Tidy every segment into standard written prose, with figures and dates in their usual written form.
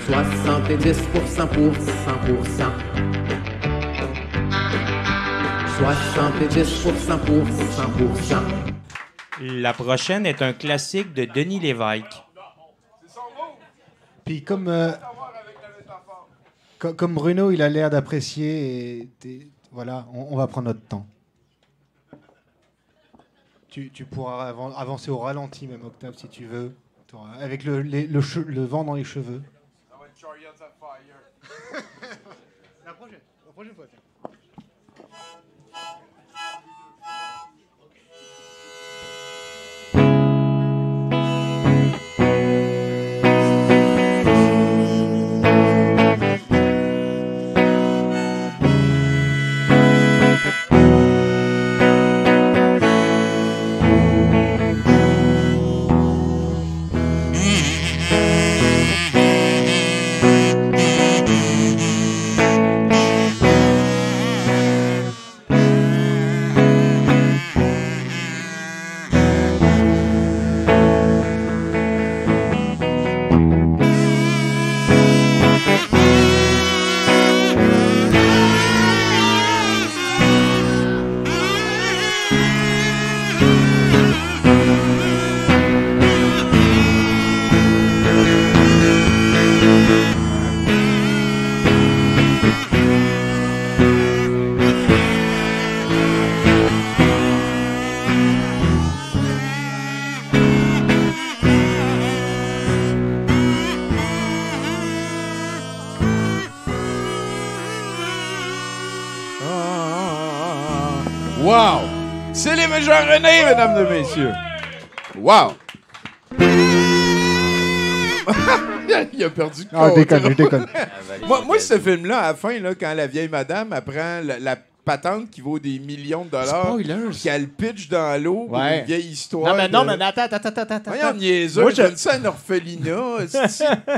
70% pour 100%. 70% pour 100%. La prochaine est un classique de Denis Lévesque. Puis comme Bruno, il a l'air d'apprécier, voilà, on va prendre notre temps. Tu pourras avancer au ralenti, même Octave, si tu veux. Avec le vent dans les cheveux. Ça va être Chariots of Fire. La prochaine fois. Wow! C'est les Jean-René, mesdames et messieurs. Wow! Il a perdu le Ah, je déconne. Moi, ce film-là, à la fin, là, quand la vieille madame apprend la patente qui vaut des millions de dollars, Spoilers. qu'elle pitch dans l'eau pour Ouais. une vieille histoire. Non, mais attends. Voyons, niaiseux, Moi, je donne ça à un orphelinat.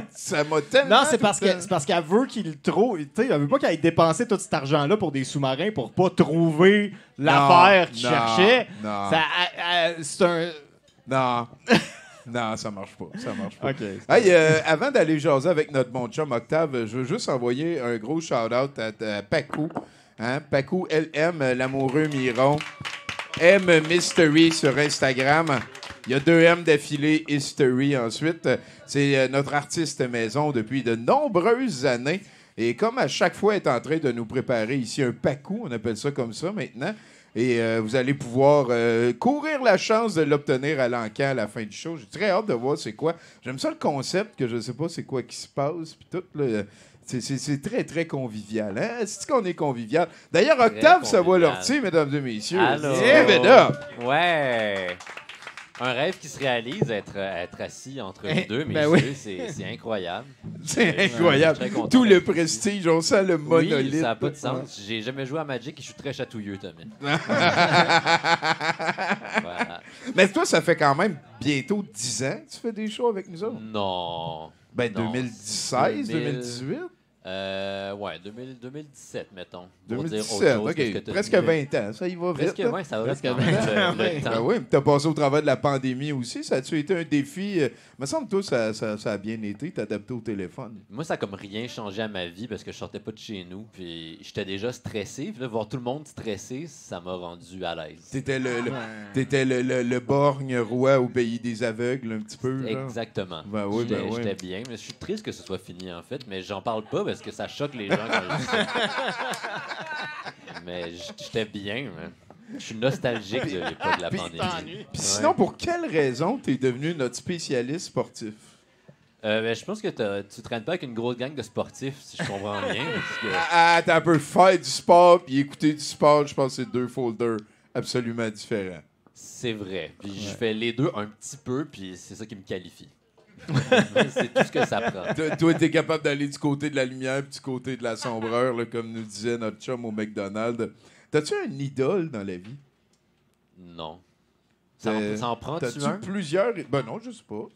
Ça m'a tellement... Non, c'est parce qu'elle veut qu'il trouve. Tu sais, elle veut pas qu'elle ait dépensé tout cet argent-là pour des sous-marins pour pas trouver l'affaire qu'il cherchait. Non. C'est un. Non. Non, ça marche pas. Ça marche pas. OK. Hey, avant d'aller jaser avec notre bon chum Octave, je veux juste envoyer un gros shout-out à Pacou. Hein? Pacou, elle aime l'amoureux Miron. M Mystery sur Instagram. Il y a 2 M d'affilée, History ensuite. C'est notre artiste maison depuis de nombreuses années. Et comme à chaque fois, elle est en train de nous préparer ici un Pacou, on appelle ça comme ça maintenant. Et vous allez pouvoir courir la chance de l'obtenir à l'encan à la fin du show. J'ai très hâte de voir c'est quoi. J'aime ça le concept, que je sais pas c'est quoi qui se passe. Puis tout, là, c'est très, très convivial. Hein? C'est qu'on est convivial. D'ailleurs, Octave, ça va l'ortie, mesdames et messieurs. Allô? Give it up! Ouais! Un rêve qui se réalise, être assis entre nous deux, mais c'est incroyable. C'est incroyable. Je suis très content Tout le d'être ici. prestige, on sent le monolithe. Oui, ça n'a pas de sens. J'ai jamais joué à Magic et je suis très chatouilleux, Tommy. Voilà. Mais toi, ça fait quand même bientôt 10 ans que tu fais des shows avec nous autres. Non. Ben, Non, 2016, 2000, 2018? Ouais, 2017, mettons. Pour dire 2017, autre chose que ce que OK. t'as Presque dit. 20 ans. Ça y va vite. Presque, là. ouais, ça va Presque quand même, le temps. Ben oui, mais t'as passé au travers de la pandémie aussi. Ça a-tu été un défi? Me semble que toi, ça a bien été. T'es adapté au téléphone. Moi, ça a comme rien changé à ma vie parce que je sortais pas de chez nous. Puis j'étais déjà stressé. Puis là, voir tout le monde stressé, ça m'a rendu à l'aise. T'étais le borgne roi au pays des aveugles, un petit peu. Genre. Exactement. Ben oui, J'étais bien. Mais je suis triste que ce soit fini, en fait. Mais j'en parle pas parce que ça choque les gens quand je dis ça. Mais j'étais bien, man. Je suis nostalgique de l'époque de la pandémie. Puis sinon, pour quelle raison t'es devenu notre spécialiste sportif? Ben, je pense que tu traînes pas avec une grosse gang de sportifs, si je comprends bien. Parce que... Ah, t'as un peu faire du sport puis écouter du sport, je pense que c'est 2 folders absolument différents. C'est vrai. Puis je fais les deux un petit peu, puis c'est ça qui me qualifie. C'est tout ce que ça prend. Toi, t'es capable d'aller du côté de la lumière puis du côté de la sombreur, là, comme nous disait notre chum au McDonald's. T'as-tu un idole dans la vie? Non. Ça en prend-tu T'as-tu un? plusieurs? Ben non, je sais pas.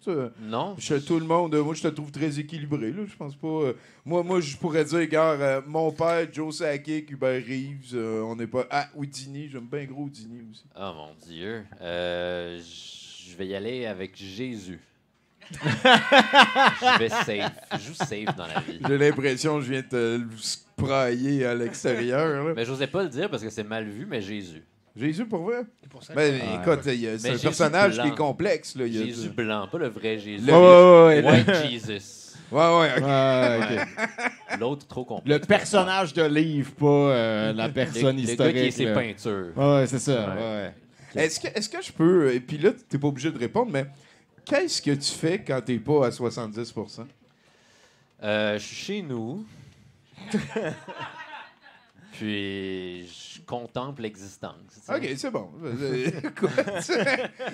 Non. Tout le monde, moi, je te trouve très équilibré. Là, je pense pas. Moi, je pourrais dire, gars, mon père, Joe Sakic, Hubert Reeves, on n'est pas. Ah, Houdini, j'aime bien gros Houdini aussi. Oh mon Dieu. Je vais y aller avec Jésus. Je vais safe. Je joue safe dans la vie. J'ai l'impression que je viens de te sprayer à l'extérieur. là. Mais j'osais pas le dire parce que c'est mal vu, mais Jésus. Jésus, pour vrai? C'est pour ça Ben, Ah, écoute, c'est Mais un Jésus personnage qui est blanc. complexe. Là. Il y a Jésus blanc, pas le vrai Jésus. Le- Ouais. White Jesus. Ouais, ok. Ouais, ok. L'autre, trop complexe. Le personnage de livre, pas la personne le historique. gars qui est ses là. peintures. Ouais, c'est ça. Ouais. Ouais. Est-ce que je peux... Et puis là, t'es pas obligé de répondre, mais qu'est-ce que tu fais quand t'es pas à 70%? Je suis chez nous. Puis je contemple l'existence. tu sais. OK, c'est bon. Écoute,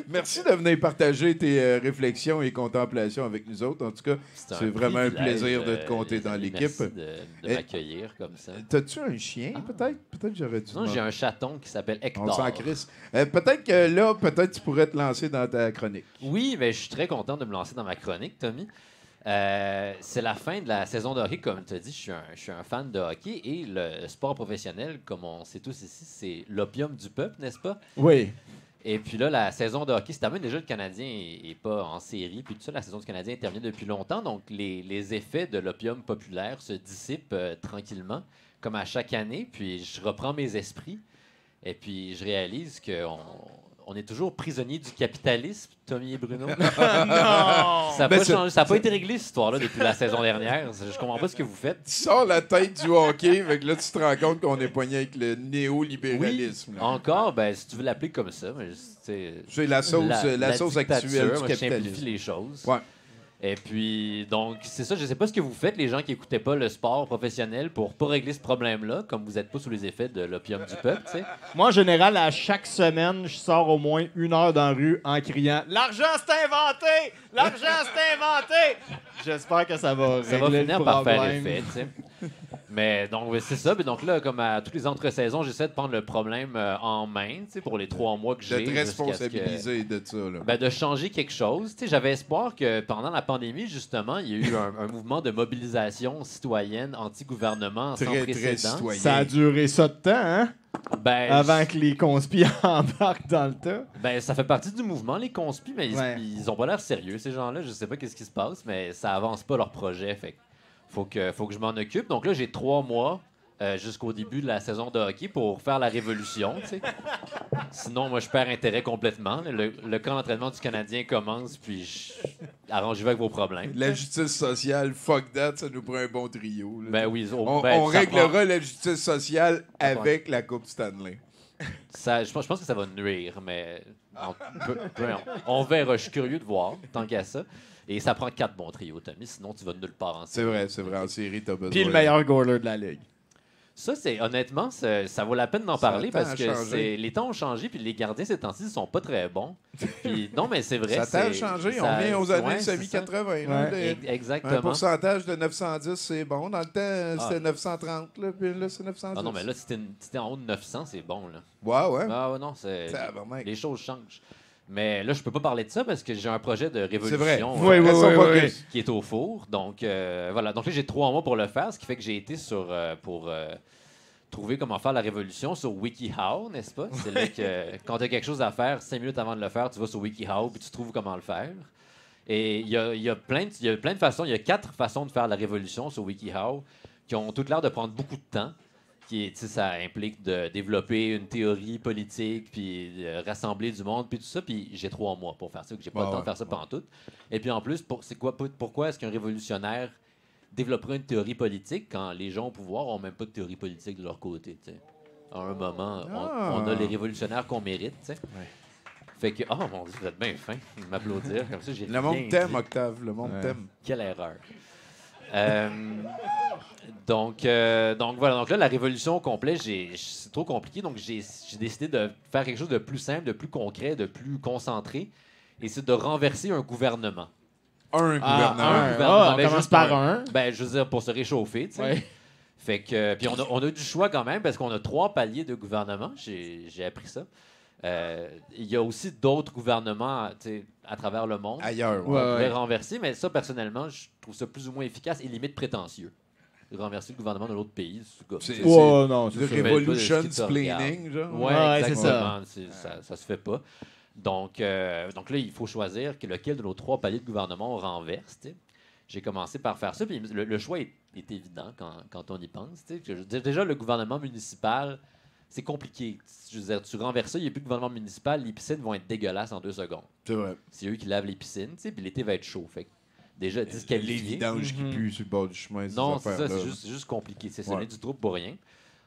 merci de venir partager tes réflexions et contemplations avec nous autres. En tout cas, c'est vraiment un privilège, plaisir de te compter dans merci l'équipe. de Et- m'accueillir comme ça. T'as-tu un chien, peut-être? Peut-être que j'aurais dû... Non, j'ai un chaton qui s'appelle On Hector. s'en crisse. Peut-être que là, peut-être tu pourrais te lancer dans ta chronique. Oui, mais je suis très content de me lancer dans ma chronique, Tommy. C'est la fin de la saison de hockey, comme tu as dit, je suis un fan de hockey et le sport professionnel, comme on sait tous ici, c'est l'opium du peuple, n'est-ce pas? Oui. Et puis là, la saison de hockey, c'est terminé. Déjà, le Canadien est pas en série. Puis tout ça, la saison du Canadien est terminée depuis longtemps. Donc, les effets de l'opium populaire se dissipent tranquillement, comme à chaque année. Puis je reprends mes esprits. Et puis je réalise qu'on est toujours prisonnier du capitalisme, Tommy et Bruno. Ça n'a Ben, pas changé. Ça n'a pas été réglé, cette histoire-là, depuis la saison dernière. Je comprends pas ce que vous faites. Tu sors la tête du hockey, fait que là, tu te rends compte qu'on est poigné avec le néolibéralisme. là. Encore, ben, si tu veux l'appeler comme ça, mais C'est la sauce, la sauce dictature, actuelle du moi, je simplifie capitalisme. les choses. Ouais. Et puis, donc, c'est ça. Je sais pas ce que vous faites, les gens qui écoutaient pas le sport professionnel, pour pas régler ce problème-là, comme vous êtes pas sous les effets de l'opium du peuple, tu sais. Moi, en général, à chaque semaine, je sors au moins 1 heure dans la rue en criant « L'argent, c'est inventé! L'argent, c'est inventé! » J'espère que ça va Ça va régler finir le par faire problème. effet, tu sais. Mais donc, ouais, c'est ça. Puis donc là, comme à toutes les entre-saisons, j'essaie de prendre le problème en main, tu sais, pour les 3 mois que De j'ai. te jusqu'à ce que- responsabiliser de ça. Là. Ben, de changer quelque chose. Tu sais, j'avais espoir que pendant la pandémie, justement, il y a eu un mouvement de mobilisation citoyenne anti-gouvernement sans Très précédent. citoyen. Ça a duré ça de temps, hein? Ben, Avant que les conspires embarquent dans le tas. ben, ça fait partie du mouvement, les conspis, mais Ouais. ils ont pas l'air sérieux, ces gens-là. Je sais pas qu'est-ce qui se passe, mais ça avance pas leur projet. Fait que faut que je m'en occupe. Donc là, j'ai 3 mois jusqu'au début de la saison de hockey pour faire la révolution, tu sais. Sinon, moi, je perds intérêt complètement. Le camp d'entraînement du Canadien commence, puis arrangez-vous avec vos problèmes. La justice sociale, fuck that, ça nous prend un bon trio. là. Ben oui, on ben, ça réglera prend- la justice sociale avec la Coupe Stanley. je pense que ça va nuire, mais on verra. Je suis curieux de voir, tant qu'à ça. Et ça prend 4 bons trios, Tommy, sinon tu vas nulle part en série. C'est vrai, en série, t'as besoin. Puis le meilleur goaler de la ligue. Ça, honnêtement, ça vaut la peine d'en parler tend à parce que changer. les temps ont changé, puis les gardiens ces temps-ci ne sont pas très bons. Puis, non, mais c'est vrai. Ça t'a changé, on vient aux années ouais, semi c'est ça. 80. là, Ouais. un Exactement. pourcentage de 910, c'est bon. Dans le temps, c'était 930, là, puis là, c'est 910. Ah non, mais là, si t'es en haut de 900, c'est bon, là. Ouais, ouais. Ah ouais, non, c'est... Tabarnak. Les choses changent. Mais là, je peux pas parler de ça parce que j'ai un projet de C'est vrai. révolution Oui, oui, Restons oui, focus. qui est au four. Donc, voilà. Donc là, j'ai 3 mois pour le faire, ce qui fait que j'ai été pour trouver comment faire la révolution sur WikiHow, n'est-ce pas? C'est là que quand tu as quelque chose à faire, 5 minutes avant de le faire, tu vas sur WikiHow puis tu trouves comment le faire. Et il y a plein de façons. Il y a 4 façons de faire la révolution sur WikiHow qui ont toutes l'air de prendre beaucoup de temps. Ça implique de développer une théorie politique, puis de rassembler du monde, puis tout ça. Puis j'ai 3 mois pour faire ça, que j'ai pas le temps de faire ça pantoute. Et puis en plus, pourquoi est-ce qu'un révolutionnaire développerait une théorie politique quand les gens au pouvoir ont même pas de théorie politique de leur côté, tu sais? À un moment, on a les révolutionnaires qu'on mérite, tu sais. Fait que, oh mon Dieu, vous êtes bien fin de m'applaudir. Comme ça, j'ai Le monde rien t'aime, dit. Octave. Le monde Ouais. t'aime. Quelle erreur. Donc voilà. Donc là, la révolution au complet, c'est trop compliqué. Donc j'ai décidé de faire quelque chose de plus simple, de plus concret, de plus concentré. Et c'est de renverser un gouvernement. Un gouvernement. un gouvernement. Ah, on Ben, commence juste par un. Ben, je veux dire, pour se réchauffer, tu sais. Ouais. Fait que, puis on a du choix quand même parce qu'on a 3 paliers de gouvernement. J'ai appris ça. Il y a aussi d'autres gouvernements, tu sais, à travers le monde. Ailleurs. On Ouais, pourrait ouais. renverser, mais ça, personnellement, je trouve ça plus ou moins efficace et limite prétentieux. Renverser le gouvernement d'un autre pays. C'est- Oh non, Le c'est ça. révol- revolution ce qui te regarde. planning, genre. Ouais, Ouais, c'est exactement. Ça se fait pas. Donc là, il faut choisir lequel de nos 3 paliers de gouvernement on renverse. T'sais. J'ai commencé par faire ça, puis le choix est évident quand on y pense. Déjà, le gouvernement municipal, c'est compliqué. Je veux dire, tu renverses ça, il n'y a plus de gouvernement municipal, les piscines vont être dégueulasses en 2 secondes. C'est vrai. C'est eux qui lavent les piscines, puis l'été va être chaud. Fait que déjà, Les disqualifié. vidanges qui puent sur le bord du chemin. ces Non, c'est ça, affaires-là. c'est juste compliqué. C'est Ouais. du trouble pour rien.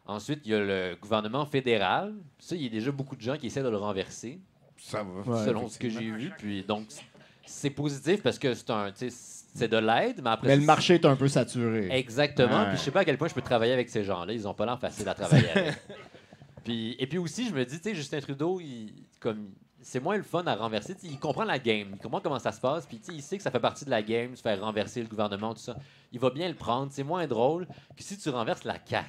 Ensuite, il y a le gouvernement fédéral. Ça, il y a déjà beaucoup de gens qui essaient de le renverser, Ça va. Ouais, selon ce que j'ai vu. Puis, donc, c'est positif parce que c'est de l'aide, mais après... Mais le marché est un peu saturé. Exactement. Ouais. Puis, je sais pas à quel point je peux travailler avec ces gens-là. Ils ont pas l'air facile à travailler avec. Et puis aussi, je me dis, tu sais, Justin Trudeau, c'est moins le fun à renverser. T'sais, il comprend la game, il comprend comment ça se passe, puis il sait que ça fait partie de la game, se faire renverser le gouvernement, tout ça. Il va bien le prendre. C'est moins drôle que si tu renverses la CAQ.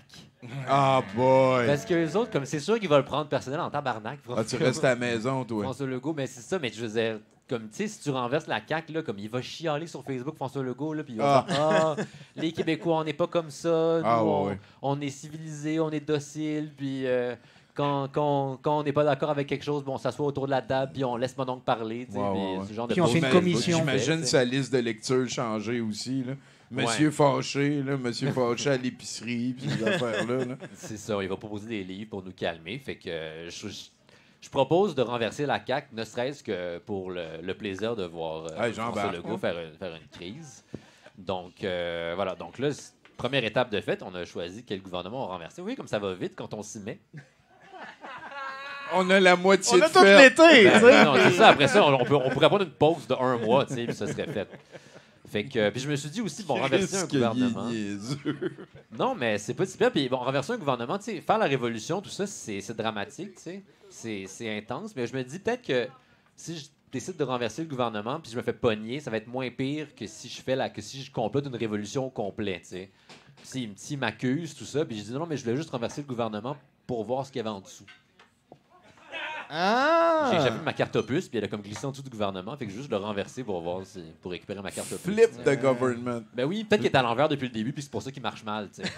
Ah, boy! Parce que les autres, comme c'est sûr qu'ils vont le prendre personnel en tabarnak. Ah, tu restes à la maison, toi. François Legault, mais c'est ça, mais je veux dire, comme tu sais, si tu renverses la CAQ, là, comme il va chialer sur Facebook, François Legault, là, puis il va dire les Québécois, on n'est pas comme ça, nous, Ah, ouais. on est civilisés, on est docile, puis quand on n'est pas d'accord avec quelque chose, bon, on s'assoit autour de la table, puis on laisse donc parler, tu sais, Ouais, puis ouais, ouais. ce genre de Puis on fait une choses. commission. J'imagine Fait, sa liste de lecture changer aussi. Là. Monsieur fâché, là, monsieur fâché à l'épicerie, puis ces affaires-là. Là. C'est ça, il va proposer des livres pour nous calmer. Fait que je propose de renverser la CAQ, ne serait-ce que pour le plaisir de voir Hey, François j'embarque, Legault hein. faire une crise. Donc, voilà. Donc là, première étape de fait, on a choisi quel gouvernement on renverser. Oui, comme ça va vite quand on s'y met. On a la moitié On a de tout fait. l'été, tu sais. Non, c'est ça. Après ça, on pourrait prendre une pause de 1 mois, tu sais, puis ça serait fait. Fait que, puis je me suis dit aussi, bon, renverser un Qu'est-ce qu'il est gouvernement. niaiseux. Non, mais c'est pas si pire. Puis bon, renverser un gouvernement, tu sais, faire la révolution, tout ça, c'est dramatique, tu sais. C'est intense. Mais je me dis peut-être que si je décide de renverser le gouvernement puis je me fais pogner, ça va être moins pire que si je complote une révolution au complet, tu sais. S'il m'accuse, tout ça, puis je dis non, mais je voulais juste renverser le gouvernement pour voir ce qu'il y avait en dessous. Ah! J'avais ma carte opus, puis elle a comme glissé en dessous du gouvernement, fait que je vais juste le renverser pour voir pour récupérer ma carte opus. Flip the government. Ben oui, peut-être qu'il est à l'envers depuis le début, puis c'est pour ça qu'il marche mal, tu sais.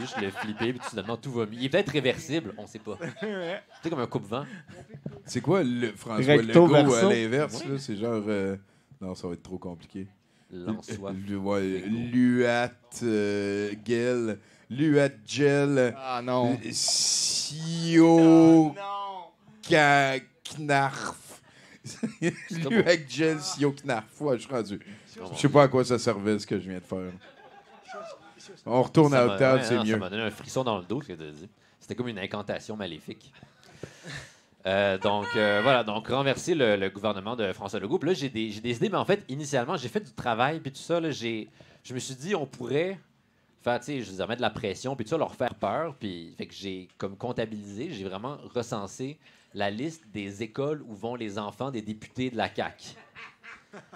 Juste le flipper, puis soudainement tout va mieux. Il est peut-être réversible, on sait pas. C'est comme un coupe-vent. C'est quoi le François Recto Legault verso. à l'inverse? là? C'est genre... Non, ça va être trop compliqué. Lance-soif. Luat Gel. Luat Gel. Ah non. Sio Non! Knarf. Luat Gel Sio Knarf. Ouais, je suis rendu. Je sais pas à quoi ça servait ce que je viens de faire. On retourne à Octave, c'est Ça mieux. m'a donné un frisson dans le dos, ce que tu as dit. C'était comme une incantation maléfique. Donc, voilà. Donc, renverser le gouvernement de François Legault. Puis là, j'ai des idées, mais en fait, initialement, j'ai fait du travail, puis tout ça. Là, je me suis dit, on pourrait faire, tu sais, je veux dire, mettre de la pression, puis tout ça, leur faire peur. Puis, fait que j'ai comme comptabilisé, j'ai vraiment recensé la liste des écoles où vont les enfants des députés de la CAQ.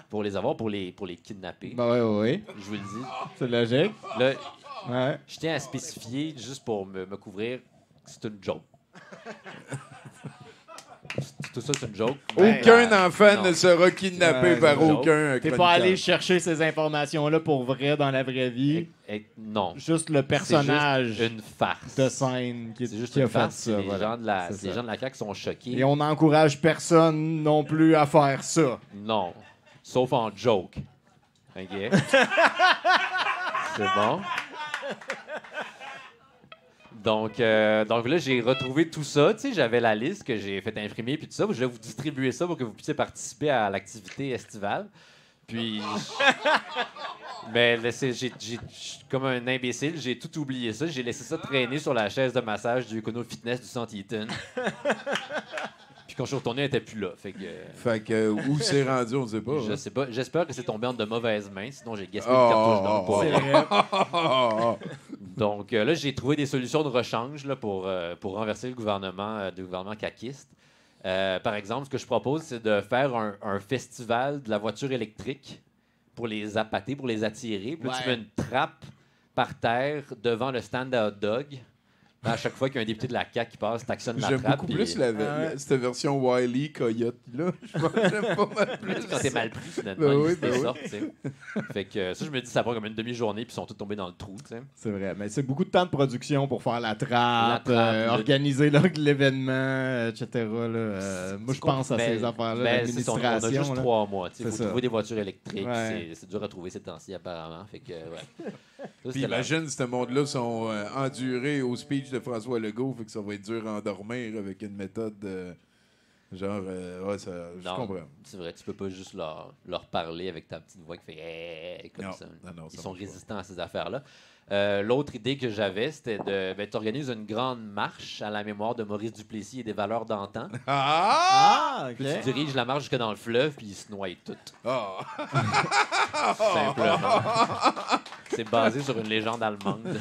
Pour les avoir, pour les kidnapper. Ben oui. Je vous le dis. C'est logique. Là, Ouais. je tiens à spécifier, juste pour me couvrir, que c'est une joke. Tout ça, c'est une joke. Aucun enfant non. ne sera kidnappé Ouais, par c'est une aucun T'es chroniqueur. pas allé chercher ces informations-là pour vrai dans la vraie vie. Non. Juste le personnage C'est juste une farce. de scène C'est juste qui a une fait farce. ça. Les voilà. gens de la, C'est les ça. gens de la CAQ sont choqués. Et on n'encourage personne non plus à faire ça. Non. Sauf en joke. OK? C'est bon. Donc là, j'ai retrouvé tout ça. Tu sais, j'avais la liste que j'ai fait imprimer puis tout ça. Je vais vous distribuer ça pour que vous puissiez participer à l'activité estivale. Puis... Mais comme un imbécile, j'ai tout oublié ça. J'ai laissé ça traîner sur la chaise de massage du Econo Fitness du Centre Eaton. Puis quand je suis retourné, elle était plus là. Fait que où c'est rendu, on ne sait pas. Je hein. sais pas. J'espère que c'est tombé entre de mauvaises mains. Sinon, j'ai gaspillé une cartouche d'encre pour rien. Donc là, j'ai trouvé des solutions de rechange là, pour renverser le gouvernement caquiste. Par exemple, ce que je propose, c'est de faire un festival de la voiture électrique pour les appâter, pour les attirer. Puis là, tu Ouais. mets une trappe par terre devant le stand à hot dog. À chaque fois qu'il y a un député de la CAQ qui passe, t'actionnes la J'aime trappe. beaucoup puis- plus cette version Wile E. Coyote-là. J'aime pas mal plus. Quand t'es mal pris, finalement, Ben oui, ils ben oui. sortent, tu sais. Fait que ça, je me dis, ça prend comme une demi-journée, puis ils sont tous tombés dans le trou, tu sais. C'est vrai, mais c'est beaucoup de temps de production pour faire la trappe, le- organiser l'événement, etc. là. Moi, je pense à ces affaires-là, Ben, c'est ça, on a l'administration. juste là. 3 mois. Il C'est faut ça. trouver des voitures électriques. Ouais. C'est dur à trouver ces temps-ci, apparemment. Fait que, ouais. Ça, Puis c'était la- imagine, ce monde-là sont endurés au speech de François Legault, fait que ça va être dur à endormir avec une méthode genre, ouais, ça, je Non, comprends. c'est vrai, tu peux pas juste leur parler avec ta petite voix qui fait comme Non, ça. non, Ils ça sont marche pas. résistants à ces affaires-là. L'autre idée que j'avais, c'était de t'organiser une grande marche à la mémoire de Maurice Duplessis et des valeurs d'antan. Ah, OK. Puis tu diriges la marche jusque dans le fleuve, puis ils se noient toutes. Ah! Simplement. C'est basé sur une légende allemande.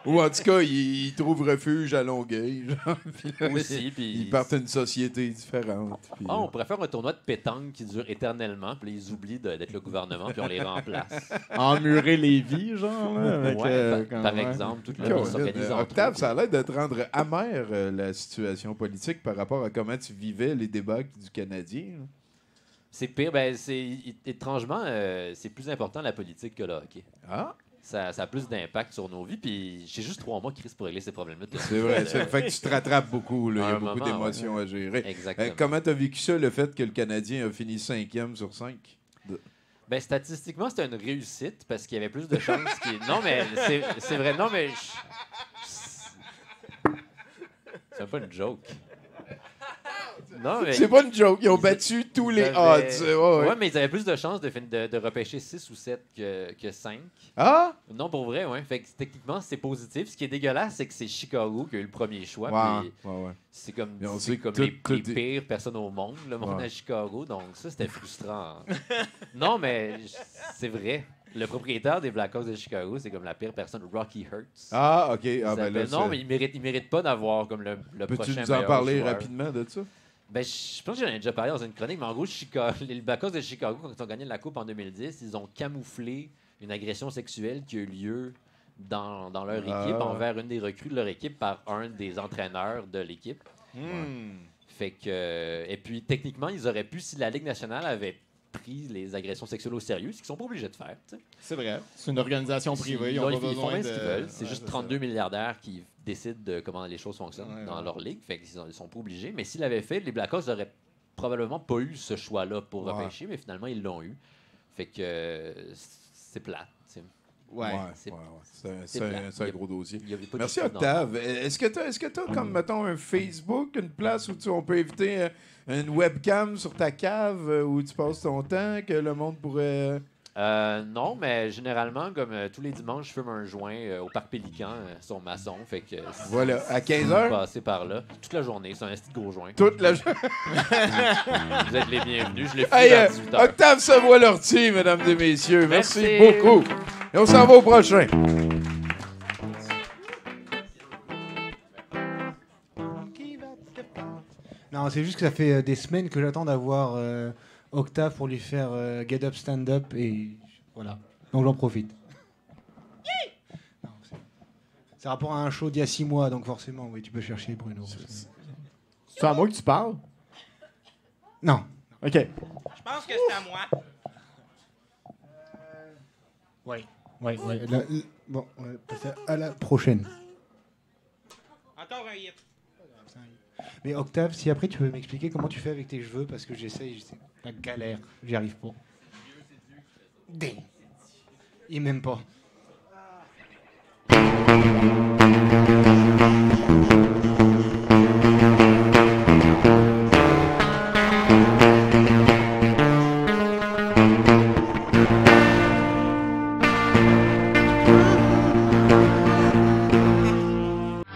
Ou en tout cas, ils trouvent refuge à Longueuil. Genre, puis là, Aussi, puis ils partent à une société différente. Puis, Ah, on pourrait faire un tournoi de pétanque qui dure éternellement, puis là, ils oublient d'être le gouvernement, puis on les remplace. Emmurer les vies, genre, là, avec, Ouais, quand par même. exemple, toute la Caroline, vie s'organise en Octave, trous. ça a l'air de te rendre amère la situation politique par rapport à comment tu vivais les débats du Canadien. là. C'est pire, ben, étrangement, c'est plus important la politique que le hockey. Ah, Ça a plus d'impact sur nos vies, puis j'ai juste 3 mois, Chris, pour régler ces problèmes-là. c'est vrai. Ça fait que tu te rattrapes beaucoup. là. Il y À a un beaucoup moment, d'émotions à gérer. Exactement. Comment tu as vécu ça, le fait que le Canadien a fini 5e sur 5? Ben, statistiquement, c'était une réussite parce qu'il y avait plus de chances Non, mais c'est vrai. Non, mais. C'est même pas une joke. Non, mais. C'est pas une joke. Ils ont battu tous les odds. Ouais, mais ils avaient plus de chances de repêcher 6 ou 7 que 5. Ah? Non, pour vrai, ouais. Fait que techniquement, c'est positif. Ce qui est dégueulasse, c'est que c'est Chicago qui a eu le premier choix. Ouais, puis ouais. c'est comme, Mais on c'est sait que comme tout les est- pires personnes au monde, le monde Ouais. à Chicago. Donc, ça, c'était frustrant. Non, mais c'est vrai. Le propriétaire des Blackhawks de Chicago, c'est comme la pire personne, Rocky Hertz. Ah, OK. Il Ah, ben là, s'appelle- non, c'est- mais il mérite pas d'avoir comme le Peux-tu prochain nous en meilleur parler joueur. rapidement de ça? Ben, je pense que j'en ai déjà parlé dans une chronique, mais en gros, les Blackhawks de Chicago, quand ils ont gagné la Coupe en 2010, ils ont camouflé une agression sexuelle qui a eu lieu dans leur équipe envers une des recrues de leur équipe par un des entraîneurs de l'équipe. Fait que, et puis, techniquement, ils auraient pu, si la Ligue nationale avait pris les agressions sexuelles au sérieux, ce qu'ils sont pas obligés de faire. Tu sais. C'est vrai. C'est une organisation privée. Ils ont pas Ils font besoin bien de... ce qu'ils veulent. C'est Ouais, juste ça. 32 milliardaires qui décident de comment les choses fonctionnent Ouais, dans ouais. leur ligue. Fait qu'ils sont pas obligés. Mais s'ils l'avaient fait, les Blackhawks n'auraient probablement pas eu ce choix-là pour Ouais. repêcher, mais finalement, ils l'ont eu. Fait que c'est plate. Tu sais. Ouais. c'est- C'est plate. un gros dossier. Il y avait pas Merci, de- non. Octave. Est-ce que tu as, comme, mettons, un Facebook, une place où on peut éviter une webcam sur ta cave où tu passes ton temps, que le monde pourrait... Non, mais généralement, comme tous les dimanches, je fume un joint au Parc Pélican sur Masson. Fait que Voilà, à si 15 vous heures? passez par là, toute la journée, c'est un petit gros joint. Toute la... Vous êtes les bienvenus. Je l'ai fait Hey, vers 18 heures. Octave Savoie-Lortie, mesdames et messieurs. Merci Merci. beaucoup. Et on s'en va au prochain. Non, c'est juste que ça fait des semaines que j'attends d'avoir Octave pour lui faire Get Up, Stand Up et voilà. Donc j'en profite. Non, c'est rapport à un show d'il y a 6 mois, donc forcément, oui, tu peux chercher Bruno. C'est à moi que tu parles? Non. OK. Je pense que c'est à moi. Oui. Bon, on va passer à la prochaine. Encore un hit. Mais Octave, si après tu peux m'expliquer comment tu fais avec tes cheveux, parce que j'essaye, c'est la galère, j'y arrive pas. Il m'aime pas.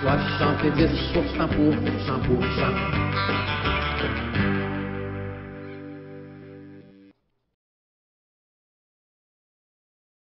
Soixante-dix pour cent.